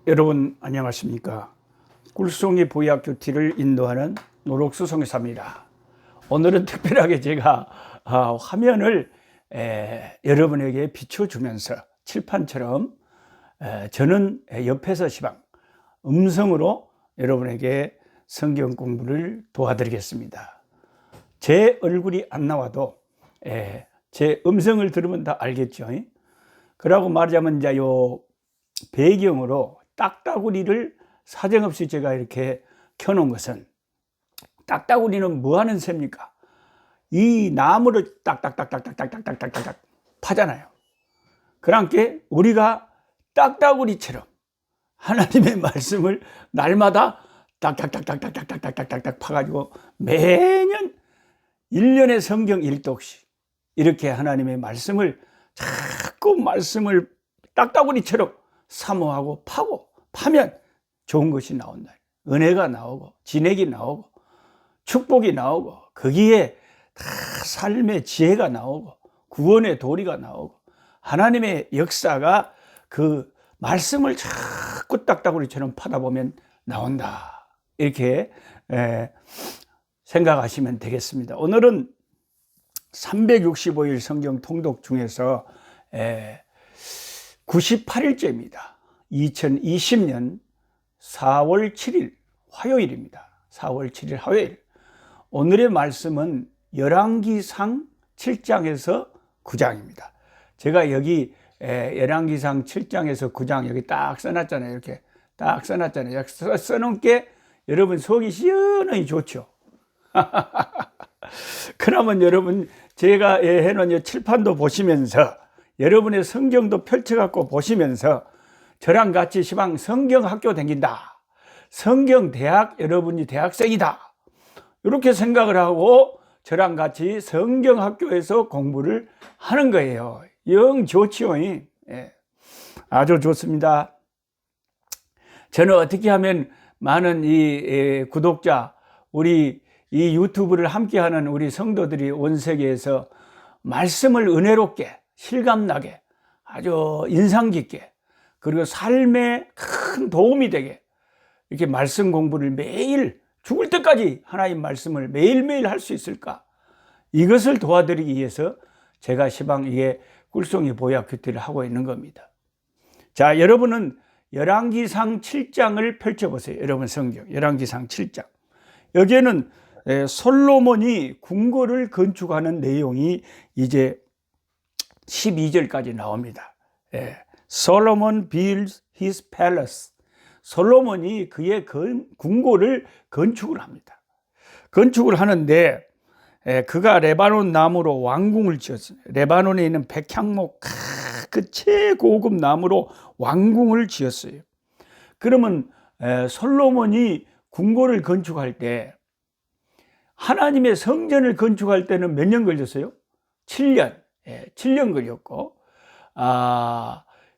여러분 안녕하십니까? 꿀송이 보약 큐티를 인도하는 노록수 성교사입니다. 오늘은 특별하게 제가 화면을 여러분에게 비춰주면서 칠판처럼 저는 옆에서 시방 음성으로 여러분에게 성경 공부를 도와드리겠습니다. 제 얼굴이 안 나와도 제 음성을 들으면 다 알겠죠. 그러고 말하자면 이제 요 배경으로 딱따구리를 사정없이 제가 이렇게 켜놓은 것은, 딱따구리는 뭐 하는 셈입니까? 이 나무를 딱딱딱딱딱딱딱딱딱 파잖아요. 그러니까 우리가 딱따구리처럼 하나님의 말씀을 날마다 딱딱딱딱딱딱딱딱딱 파가지고 매년 1년의 성경 1독씩 이렇게 하나님의 말씀을 자꾸 말씀을 딱따구리처럼 사모하고 파면 좋은 것이 나온다. 은혜가 나오고 진액이 나오고 축복이 나오고 거기에 다 삶의 지혜가 나오고 구원의 도리가 나오고 하나님의 역사가 그 말씀을 자꾸 딱따구리처럼 파다 보면 나온다. 이렇게 생각하시면 되겠습니다. 오늘은 365일 성경 통독 중에서 98일째입니다. 2020년 4월 7일 화요일입니다. 4월 7일 화요일. 오늘의 말씀은 열왕기상 7장에서 9장입니다. 제가 여기 열왕기상 7장에서 9장 여기 딱 써놨잖아요. 이렇게 딱 써놨잖아요. 써놓은 게 여러분 속이 시원하니 좋죠. 그러면 여러분 제가 해놓은 칠판도 보시면서 여러분의 성경도 펼쳐갖고 보시면서 저랑 같이 시방 성경학교 다닌다. 성경대학, 여러분이 대학생이다. 이렇게 생각을 하고 저랑 같이 성경학교에서 공부를 하는 거예요. 영 좋지요. 아주 좋습니다. 저는 어떻게 하면 많은 이 구독자, 우리 이 유튜브를 함께하는 우리 성도들이 온 세계에서 말씀을 은혜롭게 실감나게 아주 인상 깊게 그리고 삶에 큰 도움이 되게 이렇게 말씀 공부를 매일 죽을 때까지 하나님 말씀을 매일매일 할 수 있을까? 이것을 도와드리기 위해서 제가 시방 이게 꿀송이 보약 큐티를 하고 있는 겁니다. 자, 여러분은 열왕기상 7장을 펼쳐보세요. 여러분 성경 열왕기상 7장. 여기에는 솔로몬이 궁궐을 건축하는 내용이 이제 12절까지 나옵니다. Solomon builds his palace. 솔로몬이 그의 궁궐을 건축을 합니다. 건축을 하는데 그가 레바논 나무로 왕궁을 지었어요. 레바논에 있는 백향목 그 최고급 나무로 왕궁을 지었어요. 그러면 솔로몬이 궁궐을 건축할 때 하나님의 성전을 건축할 때는 몇 년 걸렸어요? 7년. 7년 걸렸고,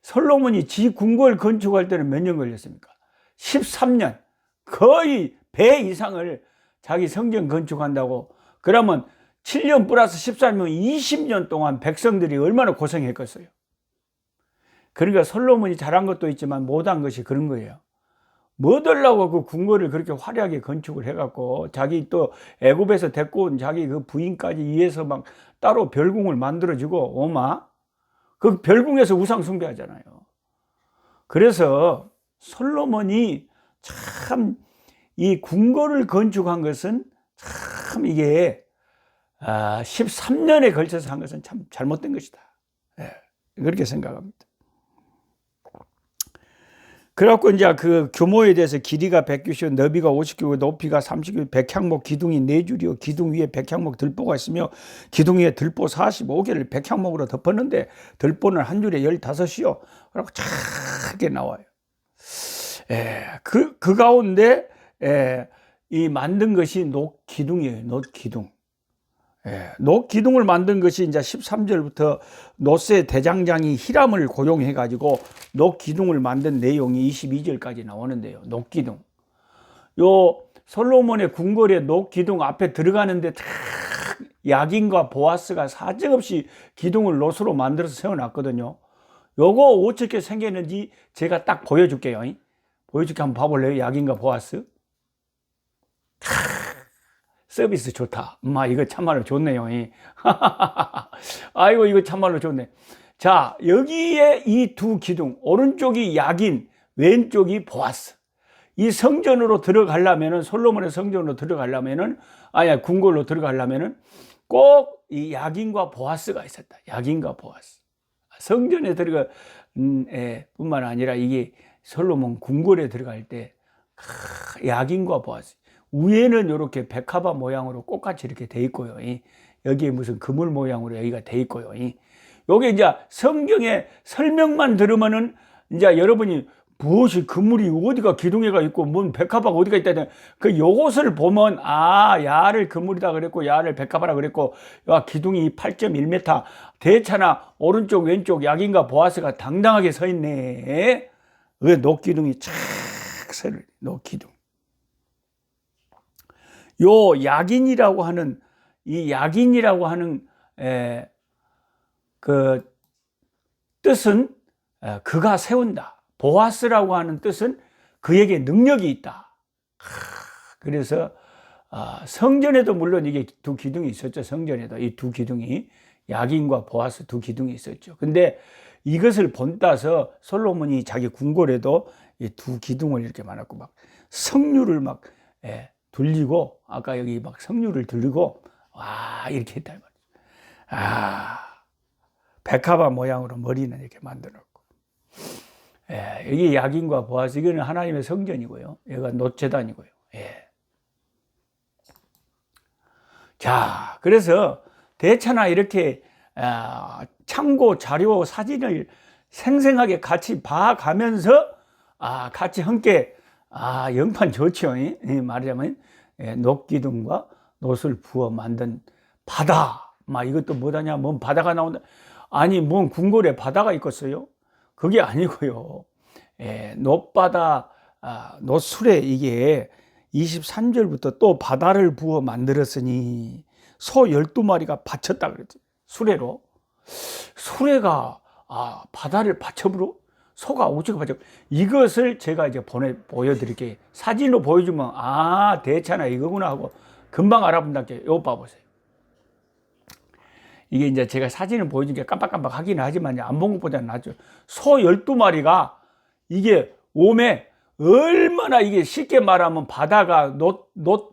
솔로몬이 지 궁궐 건축할 때는 몇 년 걸렸습니까? 13년. 거의 배 이상을 자기 성전 건축한다고. 그러면 7년 플러스 13년, 20년 동안 백성들이 얼마나 고생했겠어요? 그러니까 솔로몬이 잘한 것도 있지만 못한 것이 그런 거예요. 뭐 달라고 그 궁궐을 그렇게 화려하게 건축을 해갖고 자기 또 애굽에서 데리고 온 자기 그 부인까지 위해서 막 따로 별궁을 만들어주고 그 별궁에서 우상 숭배하잖아요. 그래서 솔로몬이 참 이 궁궐을 건축한 것은 참 이게 13년에 걸쳐서 한 것은 참 잘못된 것이다. 그렇게 생각합니다. 그래갖고 이제 그 규모에 대해서 길이가 100규빗, 너비가 50규빗, 높이가 30규빗, 백향목 기둥이 4줄이요. 기둥 위에 백향목 들보가 있으며 기둥 위에 들보 45개를 백향목으로 덮었는데 들보는 한 줄에 15이요. 그래갖고 작게 나와요. 그 가운데 이 만든 것이 녹기둥이에요. 녹기둥. 녹기둥을 만든 것이 이제 13절부터 노세 대장장이 히람을 고용해 가지고 녹기둥을 만든 내용이 22절까지 나오는데요. 녹기둥. 요 솔로몬의 궁궐의 녹기둥 앞에 들어가는데 다 야긴과 보아스가 사정없이 기둥을 노수로 만들어서 세워놨거든요. 요거 어떻게 생겼는지 제가 딱 보여줄게요. 보여줄게. 한번 봐볼래요? 약인가 보아스. 서비스 좋다. 이거 참말로 좋네요. 아이고, 이거 참말로 좋네. 자, 여기에 이 두 기둥, 오른쪽이 약인, 왼쪽이 보아스. 이 성전으로 들어가려면은, 솔로몬의 성전으로 들어가려면은, 궁궐로 들어가려면은 꼭 이 약인과 보아스가 있었다. 약인과 보아스. 성전에 들어가, 뿐만 아니라 이게 솔로몬 궁궐에 들어갈 때, 약인과 보아스. 위에는 이렇게 백합화 모양으로 꽃같이 이렇게 돼 있고요. 여기에 무슨 그물 모양으로 여기가 돼 있고요. 요게 이제 성경의 설명만 들으면은 이제 여러분이 무엇이 그물이 어디가 기둥에가 있고 뭔 백합화가 어디가 있다. 그 요것을 보면 야를 그물이다 그랬고 야를 백합화라 그랬고 야 기둥이 8.1m 대차나 오른쪽 왼쪽 약인과 보아스가 당당하게 서 있네. 왜 녹기둥이 착 서를 녹기둥. 요 약인이라고 하는 이 약인이라고 하는 그 뜻은 그가 세운다. 보아스라고 하는 뜻은 그에게 능력이 있다. 그래서 성전에도 물론 이게 두 기둥이 있었죠. 성전에도 이 두 기둥이 약인과 보아스 두 기둥이 있었죠. 근데 이것을 본따서 솔로몬이 자기 궁궐에도 이 두 기둥을 이렇게 만들고 막 성류를 막 돌리고 아까 여기 막 성류를 돌리고 이렇게 했다 말이죠. 백합화 모양으로 머리는 이렇게 만들었고 여기 약인과 보아스 이거는 하나님의 성전이고요. 여기가 놋제단이고요. 자, 그래서 대차나 이렇게 참고 자료 사진을 생생하게 같이 봐가면서 같이 함께 영판 좋죠. 말하자면 녹기둥과 놋을 부어 만든 바다. 이것도 뭐다냐? 뭔 바다가 나온다. 아니, 뭔 궁궐에 바다가 있겠어요? 그게 아니고요. 놋바다, 놋술에 이게 23절부터 또 바다를 부어 만들었으니 소 12마리가 바쳤다 그랬지. 수레로. 수레가 바다를 바쳐부러 소가 오죽 바쳐. 이것을 제가 이제 보여드릴게요. 사진으로 보여주면 대차나 이거구나 하고 금방 알아본다게. 이거 봐보세요. 이게 이제 제가 사진을 보여주니까 깜빡깜빡 하긴 하지만 안 본 것보다는 낫죠. 소 12마리가 이게 오매 얼마나 이게 쉽게 말하면 바다가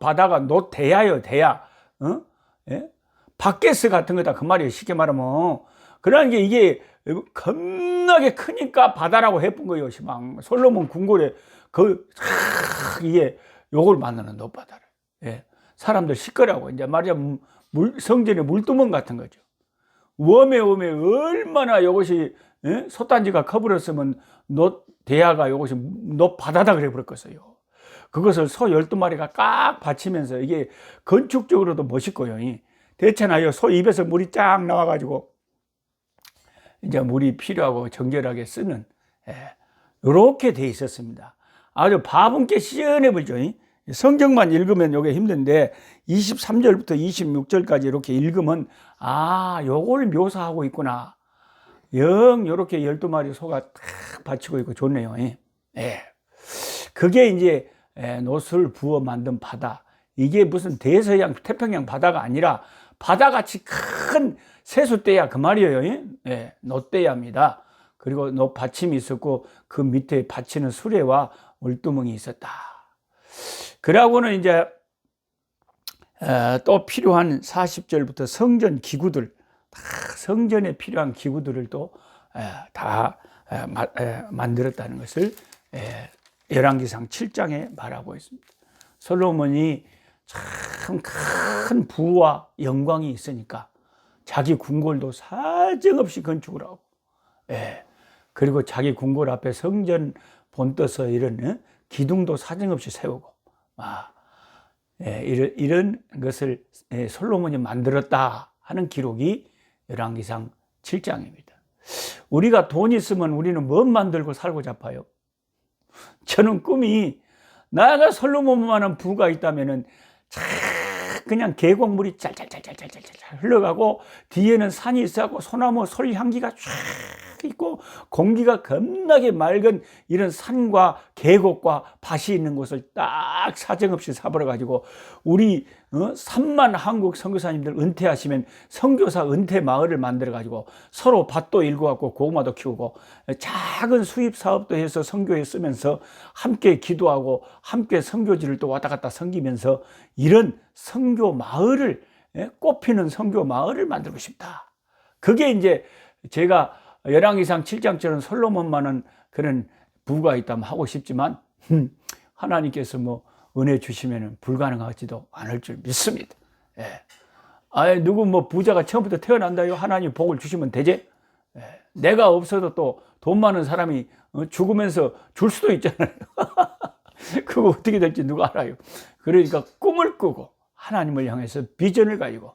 바다가 놋대야요, 대야. 바게스 같은 거다 그 말이에요. 쉽게 말하면. 그러니까 이게 겁나게 크니까 바다라고 해본 거예요. 시방 솔로몬 궁궐에 이게 요걸 만드는 놋바다를. 사람들 시끄라고 이제 말하자면 성전의 물두멍 같은 거죠. 웜에 얼마나 이것이 솥단지가 커버렸으면 놋대야가 이것이 놋바다다 그래 버렸겠어요. 그것을 소 12마리가 깍 받치면서 이게 건축적으로도 멋있고요. 대체나요. 소 입에서 물이 쫙 나와가지고 이제 물이 필요하고 정결하게 쓰는 이렇게 돼 있었습니다. 아주 밥은께 시원해 보이죠. 성경만 읽으면 이게 힘든데 23절부터 26절까지 이렇게 읽으면 요걸 묘사하고 있구나. 요렇게 12마리 소가 탁 받치고 있고 좋네요. 그게 이제 놋을 부어 만든 바다. 이게 무슨 대서양 태평양 바다가 아니라 바다같이 큰 세숫대야 그 말이에요. 놋대야입니다. 그리고 놋 받침이 있었고 그 밑에 받치는 수레와 물두멍이 있었다. 그러고는 이제 또 필요한 40절부터 성전 기구들, 성전에 필요한 기구들을 또 다 만들었다는 것을 열왕기상 7장에 말하고 있습니다. 솔로몬이 참 큰 부와 영광이 있으니까 자기 궁궐도 사정없이 건축을 하고, 그리고 자기 궁궐 앞에 성전 본떠서 이런 기둥도 사정없이 세우고, 이런 것을 솔로몬이 만들었다 하는 기록이 열왕기상 7장입니다. 우리가 돈 있으면 우리는 뭐 만들고 살고 잡아요? 저는 꿈이 나가 솔로몬만한 부가 있다면은 그냥 계곡물이 짤짤짤짤짤짤 흘러가고 뒤에는 산이 있어갖고 소나무 솔 향기가 쫙 있고 공기가 겁나게 맑은 이런 산과 계곡과 밭이 있는 곳을 딱 사정없이 사버려 가지고 우리 3만 한국 선교사님들 은퇴하시면 선교사 은퇴 마을을 만들어 가지고 서로 밭도 일구 갖고 고구마도 키우고 작은 수입 사업도 해서 선교에 쓰면서 함께 기도하고 함께 선교지를 또 왔다 갔다 섬기면서 이런 선교 마을을, 꽃피는 선교 마을을 만들고 싶다. 그게 이제 제가 열왕기상 7장처럼 솔로몬만은 그런 부가 있다면 하고 싶지만 하나님께서 뭐 은혜 주시면 불가능하지도 않을 줄 믿습니다. 예. 아예 누구 뭐 부자가 처음부터 태어난다요? 하나님 복을 주시면 되지? 예. 내가 없어도 또 돈 많은 사람이 죽으면서 줄 수도 있잖아요. 그거 어떻게 될지 누가 알아요? 그러니까 꿈을 꾸고 하나님을 향해서 비전을 가지고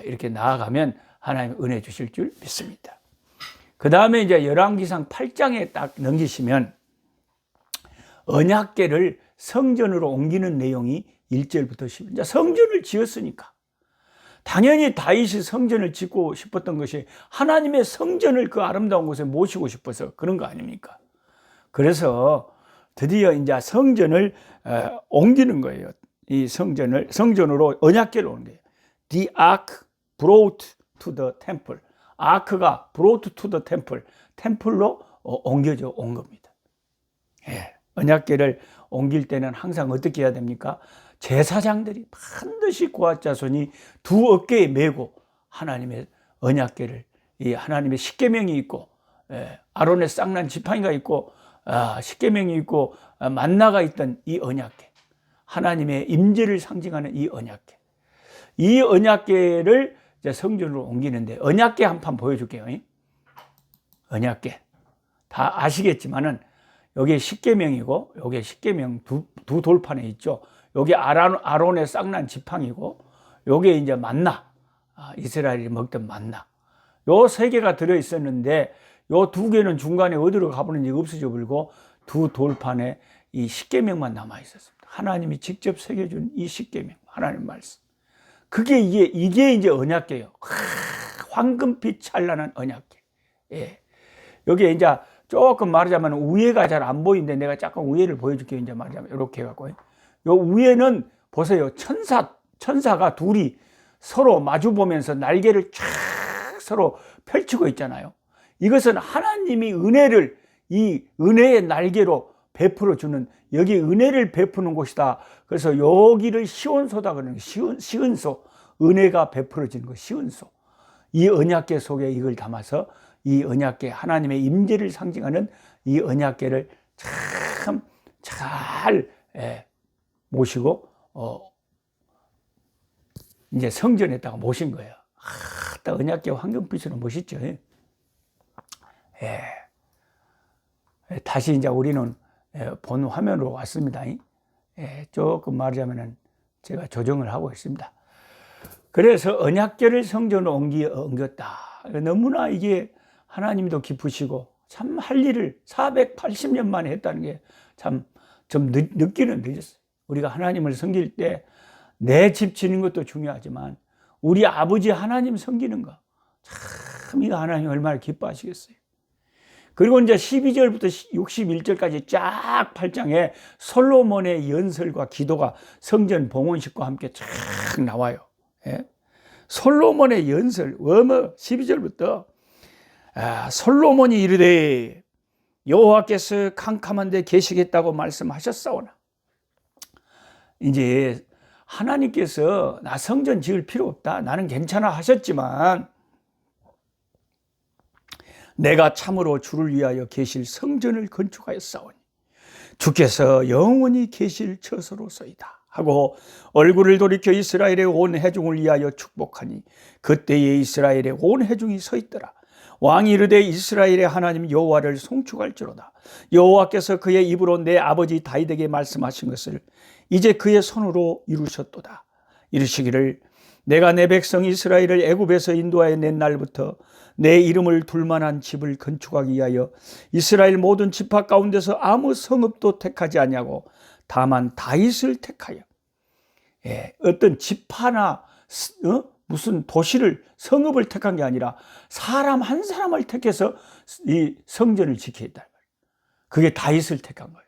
이렇게 나아가면 하나님 은혜 주실 줄 믿습니다. 그 다음에 이제 열왕기상 8장에 딱 넘기시면 언약궤를 성전으로 옮기는 내용이 1절부터 10절. 이제 성전을 지었으니까 당연히 다윗이 성전을 짓고 싶었던 것이 하나님의 성전을 그 아름다운 곳에 모시고 싶어서 그런 거 아닙니까? 그래서 드디어 이제 성전을 옮기는 거예요. 이 성전으로 언약궤를 옮긴 거예요. The ark brought to the temple. 아크가 brought to the temple. 템플로 옮겨져 온 겁니다. 예. 언약궤를 옮길 때는 항상 어떻게 해야 됩니까? 제사장들이 반드시 고앗 자손이 두 어깨에 메고 하나님의 언약궤를, 이 하나님의 십계명이 있고 아론의 쌍난 지팡이가 있고 십계명이 있고 만나가 있던 이 언약궤, 하나님의 임재를 상징하는 이 언약궤, 이 언약궤를 이제 성전으로 옮기는데 언약궤 한 판 보여줄게요. 언약궤 다 아시겠지만은 여기 십계명이고 여기 십계명 두 돌판에 있죠. 여기 아론의 쌍난 지팡이고 여기에 이제 만나, 이스라엘이 먹던 만나, 요 세 개가 들어 있었는데 요 두 개는 중간에 어디로 가버는지 없어져 버리고 두 돌판에 이 십계명만 남아 있었습니다. 하나님이 직접 새겨준 이 십계명, 하나님 말씀. 그게 이게 이제 언약궤예요. 황금빛 찬란한 언약궤. 예. 여기에 이제 조금 말하자면 우회가 잘 안 보이는데 내가 잠깐 우회를 보여줄게요. 이제 말하자면 이렇게 해갖고 요 우회는 보세요. 천사가 둘이 서로 마주 보면서 날개를 쫙 서로 펼치고 있잖아요. 이것은 하나님이 은혜를 이 은혜의 날개로 베풀어 주는, 여기 은혜를 베푸는 곳이다. 그래서 여기를 시온소다 그러는 거예요. 시은소, 은혜가 베풀어지는 거 시은소. 이 언약궤 속에 이걸 담아서 이 언약궤, 하나님의 임재를 상징하는 이 언약궤를 참 잘 모시고 이제 성전에다가 모신 거예요. 딱 언약궤 황금빛으로 멋있죠. 다시 이제 우리는 본 화면으로 왔습니다. 조금 말하자면은 제가 조정을 하고 있습니다. 그래서 언약궤를 성전으로 옮겼다. 너무나 이게 하나님도 기쁘시고 참 할 일을 480년 만에 했다는 게 참 좀 늦기는 늦었어요. 우리가 하나님을 섬길 때 내 집 지는 것도 중요하지만 우리 아버지 하나님 섬기는 거 참 이거 하나님 얼마나 기뻐하시겠어요. 그리고 이제 12절부터 61절까지 쫙 8장에 솔로몬의 연설과 기도가 성전 봉헌식과 함께 쫙 나와요. 솔로몬의 연설, 12절부터 솔로몬이 이르되 여호와께서 캄캄한 데 계시겠다고 말씀하셨사오나. 이제 하나님께서 나 성전 지을 필요 없다, 나는 괜찮아 하셨지만 내가 참으로 주를 위하여 계실 성전을 건축하였사오니 주께서 영원히 계실 처소로서이다 하고 얼굴을 돌이켜 이스라엘의 온 회중을 위하여 축복하니 그때에 이스라엘의 온 회중이 서 있더라. 왕이 이르되 이스라엘의 하나님 여호와를 송축할지로다. 여호와께서 그의 입으로 내 아버지 다윗에게 말씀하신 것을 이제 그의 손으로 이루셨도다. 이르시기를 내가 내 백성 이스라엘을 애굽에서 인도하여 낸 날부터 내 이름을 둘만한 집을 건축하기 위하여 이스라엘 모든 지파 가운데서 아무 성읍도 택하지 아니하고 다만 다윗을 택하여 어떤 지파나 무슨 도시를, 성읍을 택한 게 아니라 사람 한 사람을 택해서 이 성전을 지키게 했다. 그게 다윗을 택한 거예요.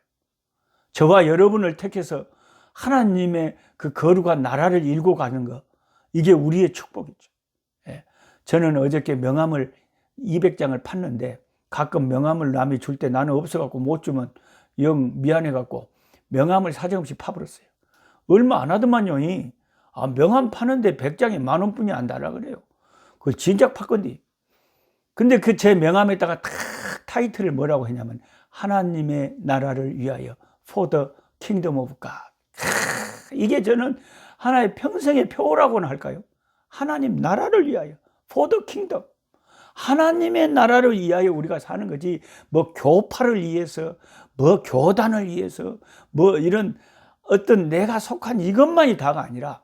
저와 여러분을 택해서 하나님의 그 거룩한 나라를 일고 가는 거, 이게 우리의 축복이죠. 예. 저는 어저께 명함을 200장을 팠는데 가끔 명함을 남이 줄 때 나는 없어갖고 못 주면 영 미안해갖고 명함을 사정없이 파버렸어요. 얼마 안 하더만요. 명함 파는데 100장에 10,000원뿐이 안 달라 그래요. 그걸 진작 팠건디. 근데 그 제 명함에다가 탁 타이틀을 뭐라고 했냐면 하나님의 나라를 위하여 For the Kingdom of God. 이게 저는 하나의 평생의 표어라고는 할까요? 하나님 나라를 위하여 For the Kingdom. 하나님의 나라를 위하여 우리가 사는 거지, 뭐 교파를 위해서, 뭐 교단을 위해서, 뭐 이런 어떤 내가 속한 이것만이 다가 아니라,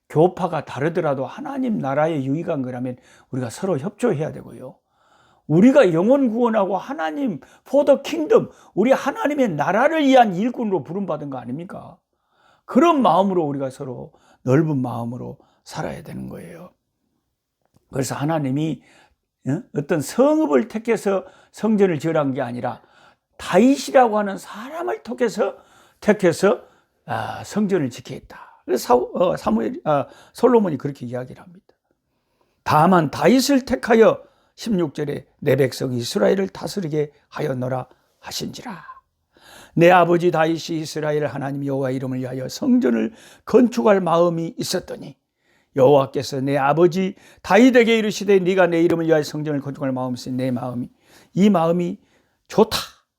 교파가 다르더라도 하나님 나라에 유익한 거라면 우리가 서로 협조해야 되고요. 우리가 영혼 구원하고 하나님 for the kingdom, 우리 하나님의 나라를 위한 일꾼으로 부름받은 거 아닙니까? 그런 마음으로 우리가 서로 넓은 마음으로 살아야 되는 거예요. 그래서 하나님이 어떤 성읍을 택해서 성전을 지으라는 게 아니라 다윗이라고 하는 사람을 택해서 성전을 지키겠다. 그래서 솔로몬이 그렇게 이야기를 합니다. 다만 다윗을 택하여 16절에 내 백성 이스라엘을 다스리게 하였노라 하신지라. 내 아버지 다윗이 이스라엘 하나님 여호와 이름을 위하여 성전을 건축할 마음이 있었더니 여호와께서 내 아버지 다윗에게 이르시되 네가 내 이름을 위하여 성전을 건축할 마음이 있으니 내 마음이, 이 마음이 좋다,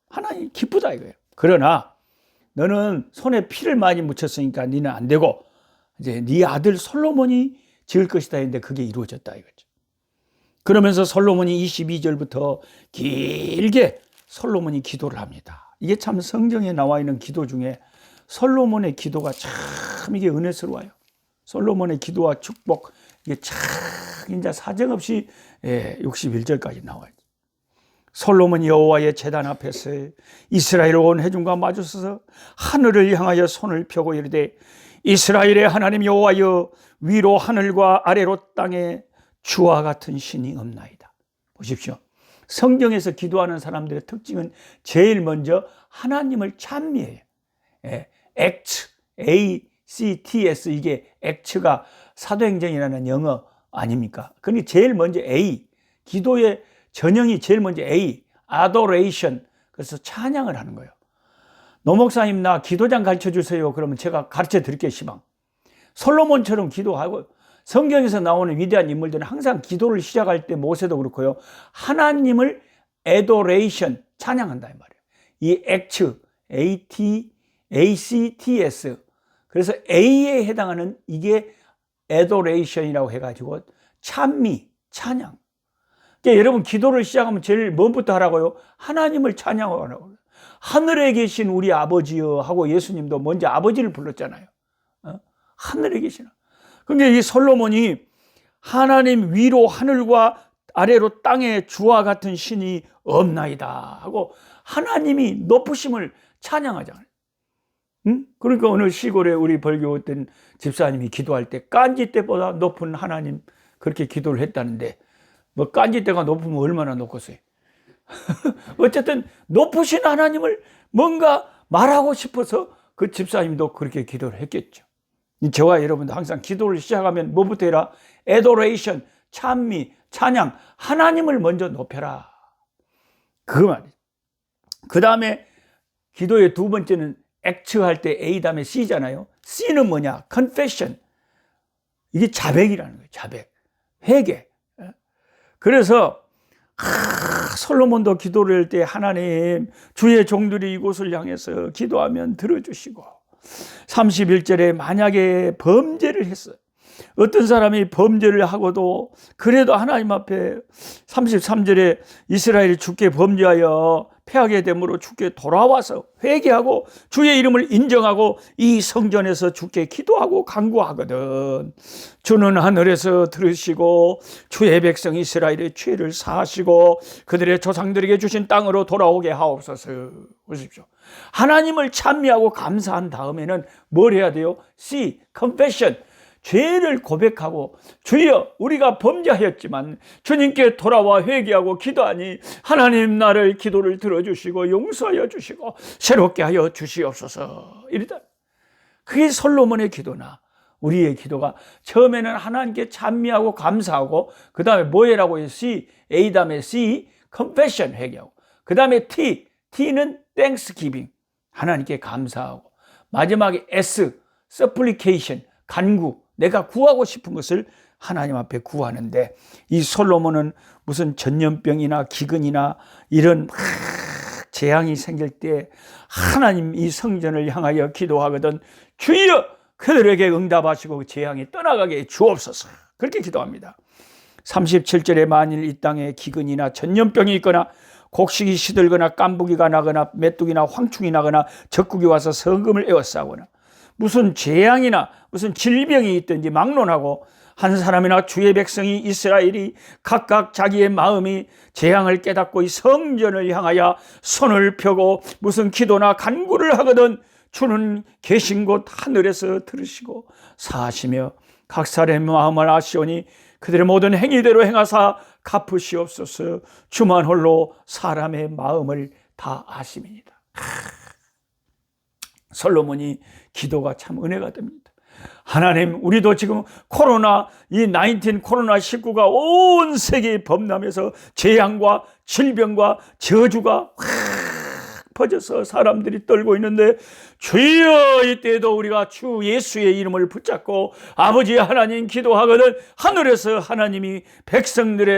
하나님 기쁘다 이거예요. 그러나 너는 손에 피를 많이 묻혔으니까 너는 안 되고 이제 네 아들 솔로몬이 지을 것이다 했는데 그게 이루어졌다 이거죠. 그러면서 솔로몬이 22절부터 길게 솔로몬이 기도를 합니다. 이게 참 성경에 나와 있는 기도 중에 솔로몬의 기도가 참 이게 은혜스러워요. 솔로몬의 기도와 축복, 이게 참 이제 사정없이 61절까지 나와요. 솔로몬이 여호와의 제단 앞에서 이스라엘 온 회중과 마주서서 하늘을 향하여 손을 펴고 이르되 이스라엘의 하나님 여호와여, 위로 하늘과 아래로 땅에 주와 같은 신이 없나이다. 보십시오. 성경에서 기도하는 사람들의 특징은 제일 먼저 하나님을 찬미해요. ACTS, ACTS, 이게 ACT가 사도행전이라는 영어 아닙니까? 그러니까 제일 먼저 A, 기도의 전형이 제일 먼저 A, adoration. 그래서 찬양을 하는 거예요. 노 목사님 나 기도장 가르쳐 주세요. 그러면 제가 가르쳐 드릴게요. 시방. 솔로몬처럼 기도하고, 성경에서 나오는 위대한 인물들은 항상 기도를 시작할 때 모세도 그렇고요, 하나님을 adoration, 찬양한다 이 말이에요. 이 ACTS, 그래서 A에 해당하는 이게 adoration이라고 해가지고 찬미, 찬양. 그러니까 여러분 기도를 시작하면 제일 뭐부터 하라고요? 하나님을 찬양하라고요. 하늘에 계신 우리 아버지여 하고 예수님도 먼저 아버지를 불렀잖아요. 하늘에 계시나. 그러니까 이 솔로몬이 하나님 위로 하늘과 아래로 땅에 주와 같은 신이 없나이다 하고 하나님이 높으심을 찬양하잖아요. 그러니까 어느 시골에 우리 벌교 어떤 집사님이 기도할 때 깐지 때보다 높은 하나님, 그렇게 기도를 했다는데, 뭐 깐지 때가 높으면 얼마나 높겠어요. 어쨌든 높으신 하나님을 뭔가 말하고 싶어서 그 집사님도 그렇게 기도를 했겠죠. 저와 여러분도 항상 기도를 시작하면 뭐부터 해라? adoration, 찬미, 찬양, 하나님을 먼저 높여라. 그 말이에요. 그 다음에 기도의 두 번째는 act 할 때 A 다음에 C잖아요. C는 뭐냐? confession. 이게 자백이라는 거예요. 자백. 회개. 그래서 솔로몬도 기도를 할 때 하나님, 주의 종들이 이곳을 향해서 기도하면 들어주시고, 31절에 만약에 범죄를 했어요. 어떤 사람이 범죄를 하고도 그래도 하나님 앞에 33절에 이스라엘이 주께 범죄하여 패하게 되므로 주께 돌아와서 회개하고 주의 이름을 인정하고 이 성전에서 주께 기도하고 간구하거든. 주는 하늘에서 들으시고 주의 백성 이스라엘의 죄를 사하시고 그들의 조상들에게 주신 땅으로 돌아오게 하옵소서. 보십시오. 하나님을 찬미하고 감사한 다음에는 뭘 해야 돼요? C, confession. 죄를 고백하고 주여 우리가 범죄하였지만 주님께 돌아와 회개하고 기도하니 하나님 나를 기도를 들어주시고 용서하여 주시고 새롭게 하여 주시옵소서. 이러다. 그게 솔로몬의 기도나 우리의 기도가 처음에는 하나님께 찬미하고 감사하고 그 다음에 뭐해라고 해요? C, A 다음에 C, confession 회개하고 그 다음에 T는 thanksgiving 하나님께 감사하고 마지막에 S, supplication 간구 내가 구하고 싶은 것을 하나님 앞에 구하는데 이 솔로몬은 무슨 전염병이나 기근이나 이런 재앙이 생길 때 하나님 이 성전을 향하여 기도하거든 주여 그들에게 응답하시고 재앙이 떠나가게 주옵소서 그렇게 기도합니다. 37절에 만일 이 땅에 기근이나 전염병이 있거나 곡식이 시들거나 깐부기가 나거나 메뚜기나 황충이 나거나 적국이 와서 성금을 에워싸거나 무슨 재앙이나 무슨 질병이 있든지 막론하고 한 사람이나 주의 백성이 이스라엘이 각각 자기의 마음이 재앙을 깨닫고 이 성전을 향하여 손을 펴고 무슨 기도나 간구를 하거든 주는 계신 곳 하늘에서 들으시고 사하시며 각 사람의 마음을 아시오니 그들의 모든 행위대로 행하사 갚으시옵소서. 주만 홀로 사람의 마음을 다 아심이니라. 솔로몬이 기도가 참 은혜가 됩니다. 하나님 우리도 지금 코로나19가 온 세계에 범람해서 재앙과 질병과 저주가 퍼져서 사람들이 떨고 있는데 주여 이때에도 우리가 주 예수의 이름을 붙잡고 아버지 하나님 기도하거든 하늘에서 하나님이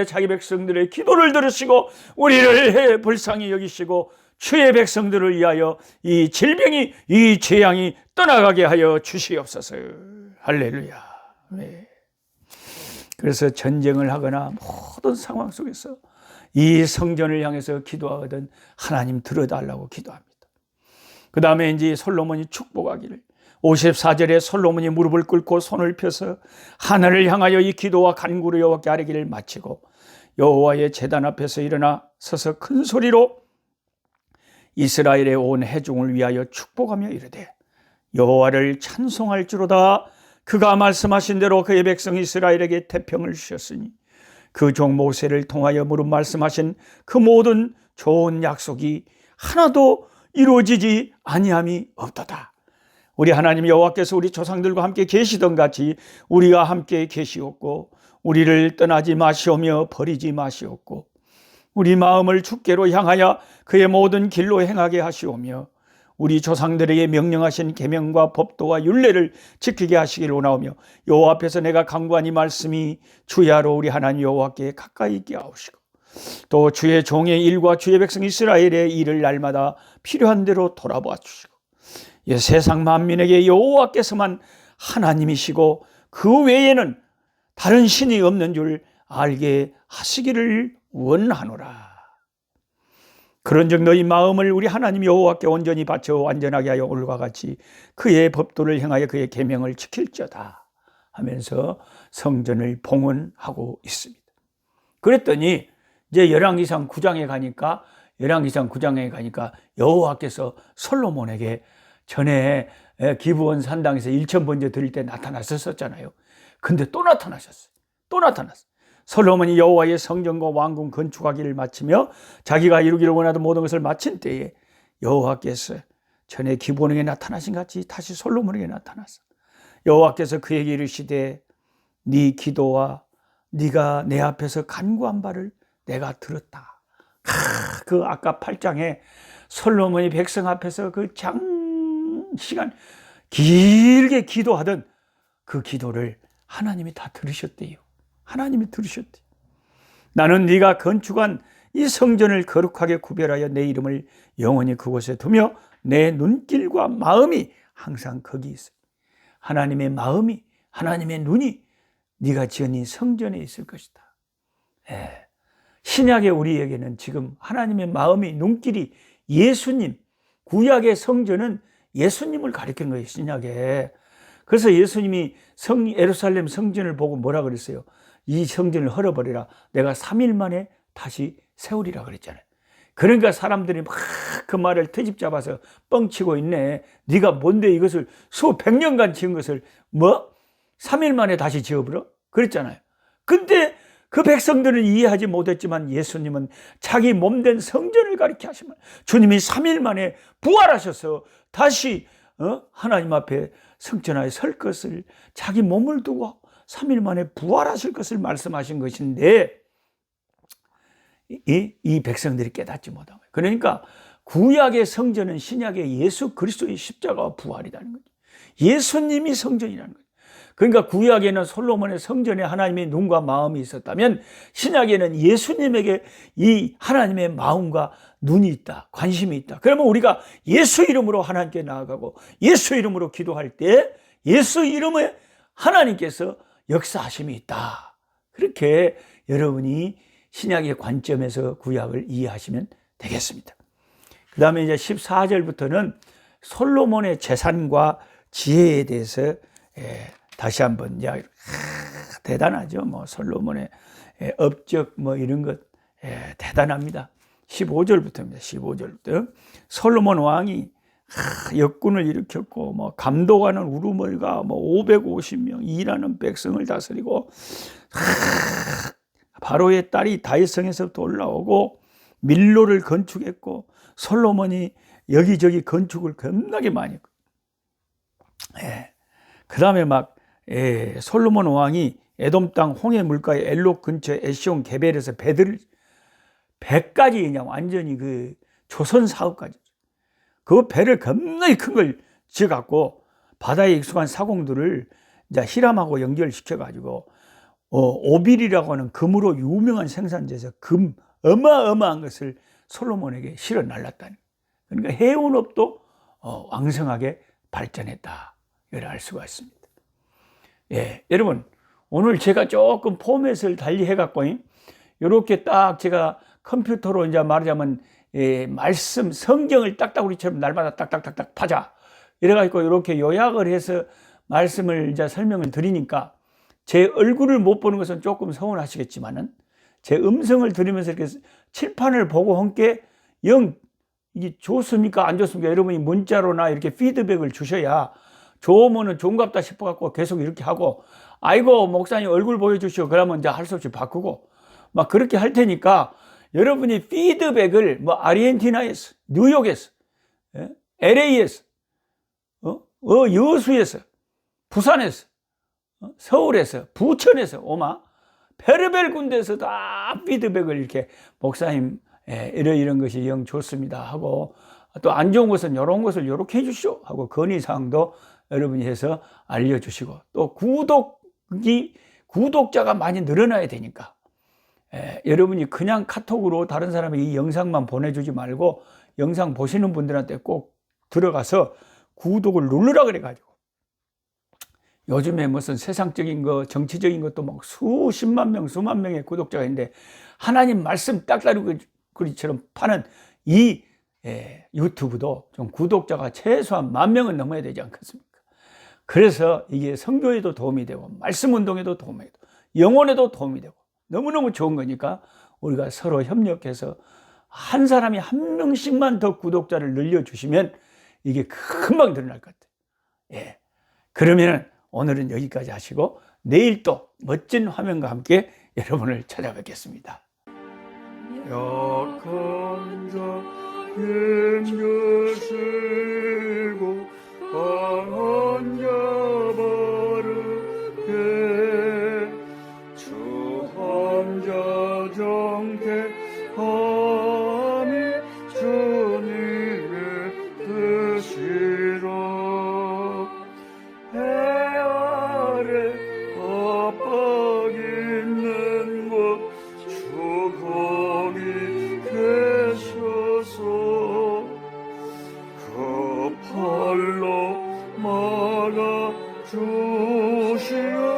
자기 백성들의 기도를 들으시고 우리를 불쌍히 여기시고 주의 백성들을 위하여 이 질병이 이 재앙이 떠나가게 하여 주시옵소서. 할렐루야. 네. 그래서 전쟁을 하거나 모든 상황 속에서 이 성전을 향해서 기도하거든 하나님 들어달라고 기도합니다. 그 다음에 이제 솔로몬이 축복하기를 54절에 솔로몬이 무릎을 꿇고 손을 펴서 하늘을 향하여 이 기도와 간구를 여호와께 아뢰기를 마치고 여호와의 제단 앞에서 일어나 서서 큰 소리로 이스라엘의 온 회중을 위하여 축복하며 이르되 여호와를 찬송할지로다. 그가 말씀하신 대로 그의 백성 이스라엘에게 태평을 주셨으니 그 종 모세를 통하여 무릇 말씀하신 그 모든 좋은 약속이 하나도 이루어지지 아니함이 없도다. 우리 하나님 여호와께서 우리 조상들과 함께 계시던 같이 우리와 함께 계시옵고 우리를 떠나지 마시오며 버리지 마시옵고 우리 마음을 주께로 향하여 그의 모든 길로 행하게 하시오며 우리 조상들에게 명령하신 계명과 법도와 율례를 지키게 하시기를 원하오며 여호와 앞에서 내가 간구한 이 말씀이 주야로 우리 하나님 여호와께 가까이 있게 하옵시고 또 주의 종의 일과 주의 백성 이스라엘의 일을 날마다 필요한 대로 돌아보아 주시고 이 세상 만민에게 여호와께서만 하나님이시고 그 외에는 다른 신이 없는 줄 알게 하시기를 원하노라. 그런즉 너희 마음을 우리 하나님 여호와께 온전히 바쳐 완전하게 하여 오늘과 같이 그의 법도를 행하여 그의 계명을 지킬지어다 하면서 성전을 봉헌하고 있습니다. 그랬더니 이제 열왕기상 9장에 가니까 여호와께서 솔로몬에게 전에 기브온 산당에서 1,000번째 드릴 때 나타났었잖아요. 근데 또 나타났어요. 솔로몬이 여호와의 성전과 왕궁 건축하기를 마치며 자기가 이루기를 원하던 모든 것을 마친 때에 여호와께서 전에 기브온에게 나타나신 같이 다시 솔로몬에게 나타났어. 여호와께서 그에게 이르시되 네 기도와 네가 내 앞에서 간구한 바를 내가 들었다. 그 아까 8장에 솔로몬이 백성 앞에서 그 장시간 길게 기도하던 그 기도를 하나님이 다 들으셨대요. 하나님이 들으셨대. 나는 네가 건축한 이 성전을 거룩하게 구별하여 내 이름을 영원히 그곳에 두며 내 눈길과 마음이 항상 거기 있어. 하나님의 마음이 하나님의 눈이 네가 지은 이 성전에 있을 것이다. 신약의 우리에게는 지금 하나님의 마음이 눈길이 예수님, 구약의 성전은 예수님을 가리킨 거예요. 신약에. 그래서 예수님이 예루살렘 성전을 보고 뭐라 그랬어요? 이 성전을 헐어버리라. 내가 3일 만에 다시 세우리라 그랬잖아요. 그러니까 사람들이 막 그 말을 트집 잡아서 뻥치고 있네. 네가 뭔데 이것을 수백 년간 지은 것을 3일 만에 다시 지어버려? 그랬잖아요. 근데 그 백성들은 이해하지 못했지만 예수님은 자기 몸된 성전을 가리켜 하시면 주님이 3일 만에 부활하셔서 다시 하나님 앞에 성전하에 설 것을, 자기 몸을 두고 3일 만에 부활하실 것을 말씀하신 것인데 이 백성들이 깨닫지 못한 거예요. 그러니까 구약의 성전은 신약의 예수 그리스도의 십자가와 부활이라는 거죠. 예수님이 성전이라는 거죠. 그러니까 구약에는 솔로몬의 성전에 하나님의 눈과 마음이 있었다면 신약에는 예수님에게 이 하나님의 마음과 눈이 있다, 관심이 있다. 그러면 우리가 예수 이름으로 하나님께 나아가고 예수 이름으로 기도할 때 예수 이름에 하나님께서 역사하심이 있다. 그렇게 여러분이 신약의 관점에서 구약을 이해하시면 되겠습니다. 그 다음에 이제 14절부터는 솔로몬의 재산과 지혜에 대해서 다시 한번 이야기. 대단하죠. 뭐 솔로몬의 업적 뭐 이런 것 대단합니다. 15절부터입니다. 15절부터 솔로몬 왕이 역군을 일으켰고 뭐 감독하는 우르멀과 뭐 550명 일하는 백성을 다스리고 바로의 딸이 다윗성에서부터 올라오고 밀로를 건축했고 솔로몬이 여기저기 건축을 겁나게 많이 했고 그 다음에 막 솔로몬 왕이 에돔 땅 홍해 물가의 엘록 근처 에시온 게벨에서 배들을 100가지 그냥 완전히 그 조선 사업까지 그 배를 겁나게 큰 걸 지어갖고 바다에 익숙한 사공들을 이제 히람하고 연결시켜 가지고 오빌이라고 하는 금으로 유명한 생산지에서 금 어마어마한 것을 솔로몬에게 실어 날랐다니. 그러니까 해운업도 왕성하게 발전했다. 이걸 알 수가 있습니다. 여러분 오늘 제가 조금 포맷을 달리 해갖고 이렇게 딱 제가 컴퓨터로 이제 말하자면 말씀 성경을 딱딱 우리처럼 날마다 딱딱딱딱 파자 이래가지고 이렇게 요약을 해서 말씀을 이제 설명을 드리니까 제 얼굴을 못 보는 것은 조금 서운하시겠지만은 제 음성을 들으면서 이렇게 칠판을 보고 함께 이게 좋습니까 안 좋습니까 여러분이 문자로나 이렇게 피드백을 주셔야 좋으면은 좋은갑다 싶어갖고 계속 이렇게 하고 아이고 목사님 얼굴 보여주시오 그러면 이제 할 수 없이 바꾸고 막 그렇게 할 테니까 여러분이 피드백을 뭐 아르헨티나에서 뉴욕에서 LA에서 여수에서 부산에서 서울에서 부천에서 오마 페르벨 군데에서 다 피드백을 이렇게 목사님 이런 것이 영 좋습니다 하고 또 안 좋은 것은 이런 것을 이렇게 해주시오 하고 건의사항도 여러분이 해서 알려주시고 또 구독자가 많이 늘어나야 되니까 여러분이 그냥 카톡으로 다른 사람에게 이 영상만 보내주지 말고 영상 보시는 분들한테 꼭 들어가서 구독을 누르라 그래가지고 요즘에 무슨 세상적인 거 정치적인 것도 막 수십만 명 수만 명의 구독자가 있는데 하나님 말씀 딱따르기처럼 파는 이 유튜브도 좀 구독자가 최소한 10,000명은 넘어야 되지 않겠습니까? 그래서 이게 선교에도 도움이 되고 말씀 운동에도 도움이 되고 영혼에도 도움이 되고 너무너무 좋은 거니까 우리가 서로 협력해서 한 사람이 1명씩만 더 구독자를 늘려주시면 이게 금방 드러날 것 같아요. 그러면은 오늘은 여기까지 하시고 내일 또 멋진 화면과 함께 여러분을 찾아뵙겠습니다. 약한 자 힘주시고 강한 자 바르게 주한 자 정케함이 주님의 뜻이라 해 아래 압박 있는 곳 주 거기 계셔서 그 팔로 막아 주시오.